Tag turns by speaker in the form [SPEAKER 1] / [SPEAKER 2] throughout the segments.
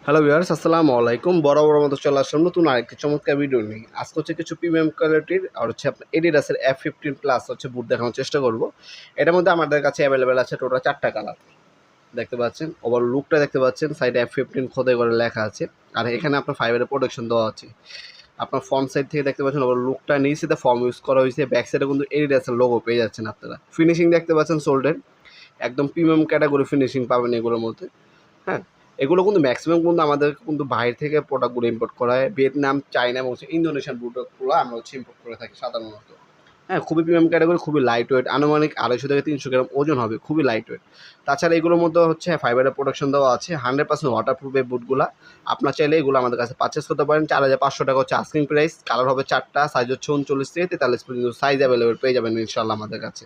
[SPEAKER 1] Hello viewers, আসসালামু আলাইকুম। বড় মতো চলে আসলাম নতুন আরেকটি চমৎকার ভিডিও নিয়ে। আজকে হচ্ছে কিছু প্রিমিয়াম কোয়ালিটির আর হচ্ছে আপনার এডিডাসের F15 প্লাস হচ্ছে বুট দেখানোর চেষ্টা করব। এটার মধ্যে আমাদের কাছে অ্যাভেলেবেল আছে টোটাল 4টা কালার। দেখতে পাচ্ছেন, ওভার লুকটা দেখতে পাচ্ছেন, সাইডে F15 খোদাই করে লেখা আছে। আর এখানে আপনার ফাইবারের প্রোটেকশন দেওয়া আছে। আপনার ফ্রন্ট সাইড থেকে দেখতে পাচ্ছেন ওভার লুকটা নিচে ফর্ম ইউজ করা হয়েছে, ব্যাক সাইডে কিন্তু এডিডাসের লোগো পেয়ে যাচ্ছেন আপনারা। ফিনিশিং দেখতে পাচ্ছেন সোল্ডের, একদম প্রিমিয়াম ক্যাটাগরি ফিনিশিং পাবেন এগুলোর মধ্যে। হ্যাঁ, এগুলো কিন্তু ম্যাক্সিমাম কিন্তু আমাদের কিন্তু বাইরে থেকে প্রোডাক্টগুলো ইম্পোর্ট করা হয়। ভিয়েতনাম, চায়না এবং ইন্দোনেশিয়ান প্রোডাক্টগুলো আমরা হচ্ছে ইম্পোর্ট করে থাকি সাধারণত। হ্যাঁ, খুবই প্রিমিয়াম ক্যাটাগরি, খুবই লাইট ওয়েট, আনুমানিক 250 থেকে 300 গ্রাম ওজন হবে, খুবই লাইট ওয়েট। তাছাড়া এগুলোর মধ্যে হচ্ছে ফাইবারের প্রোডাকশন দেওয়া আছে, 100% ওয়াটারপ্রুফ এই বুটগুলা। আপনার চাইলে এগুলো আমাদের কাছে পারচেস করতে পারেন। 4500 টাকা হচ্ছে আস্কিং প্রাইস। কালার হবে 4টা, সাইজ হচ্ছে 39 থেকে 43 পর্যন্ত সাইজ অ্যাভেলেবেল পেয়ে যাবেন ইনশাল্লাহ আমাদের কাছে।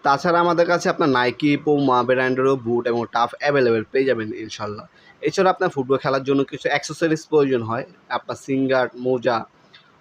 [SPEAKER 1] তাছাড়া আমাদের কাছে আপনার নাইকি, পুমা ব্র্যান্ডেরও বুট এবং টাফ অ্যাভেলেবেল পেয়ে যাবেন ইনশাল্লাহ। এছাড়া আপনার ফুটবল খেলার জন্য কিছু অ্যাক্সেসরিজ প্রয়োজন হয়, আপনার সিঙ্গার্ড, মোজা,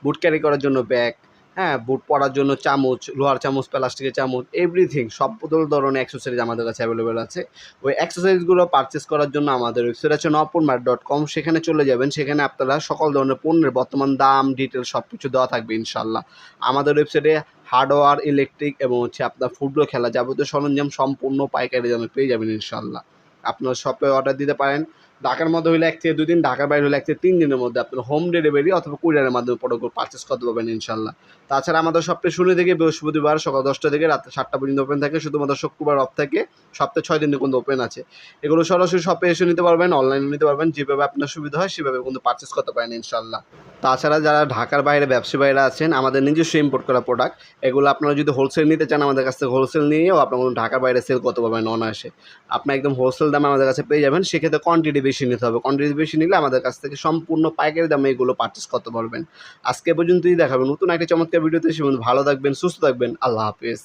[SPEAKER 1] বুট ক্যারি করার জন্য ব্যাগ, হ্যাঁ, বুট পরার জন্য চামচ, লোহার চামচ, প্লাস্টিকের চামচ, এভরিথিং সব ধরনের অ্যাক্সেসরিজ আমাদের কাছে অ্যাভেলেবেল আছে। ওই অ্যাক্সেসরিজগুলো পারচেস করার জন্য আমাদের ওয়েবসাইট আছে nopurmart.com, সেখানে চলে যাবেন। সেখানে আপনারা সকল ধরনের পণ্যের বর্তমান দাম, ডিটেল সব কিছু দেওয়া থাকবে ইনশাল্লাহ। আমাদের ওয়েবসাইটে হার্ডওয়্যার, ইলেকট্রিক এবং হচ্ছে আপনার ফুটবল খেলা যাবতীয় সরঞ্জাম সম্পূর্ণ পাইকারি দামে পেয়ে যাবেন ইনশাল্লাহ। আপনার শপে অর্ডার দিতে পারেন। ঢাকার মধ্যে হলে 1 থেকে 2 দিন, ঢাকার বাইরে হলে 1 থেকে 3 দিনের মধ্যে আপনার হোম ডেলিভারি অথবা কুরিয়ারের মাধ্যমে প্রোডাক্টগুলো পারচেস করতে পারবেন ইনশাল্লাহ। তাছাড়া আমাদের সপ্তাহে শনি থেকে বৃহস্পতিবার সকাল 10টা থেকে রাত 7টা পর্যন্ত ওপেন থাকে। শুধুমাত্র শুক্রবার অফ থাকে। সপ্তাহে 6 দিন কিন্তু ওপেন আছে। এগুলো সরাসরি শপে এসে নিতে পারবেন, অনলাইনে নিতে পারবেন। যেভাবে আপনার সুবিধা হয় সেভাবে কিন্তু পারচেস করতে পারেন ইনশাল্লাহ। তাছাড়া যারা ঢাকার বাইরে ব্যবসায়ীরা আছেন, আমাদের নিজস্ব ইম্পোর্ট করা প্রোডাক্ট, এগুলো আপনারা যদি হোলসেল নিতে চান আমাদের কাছ থেকে হোলসেল নিয়েও আপনারা কিন্তু ঢাকার বাইরে সেল করতে পারবেন অনায়াসে। আপনি একদম হোলসেল দামে আমাদের কাছে পেয়ে যাবেন। সেক্ষেত্রে কোয়ান্টিটি বেশি নিতে হবে। কোয়ান্টিটি বেশি নিলে আমাদের কাছ থেকে সম্পূর্ণ পাইকারি দামে এগুলো পারচেস করতে পারবেন। আজকে পর্যন্তই দেখাবেন নতুন একটা চমৎকার ভিডিওতে। সে ভালো থাকবেন, সুস্থ থাকবেন। আল্লাহ হাফেজ।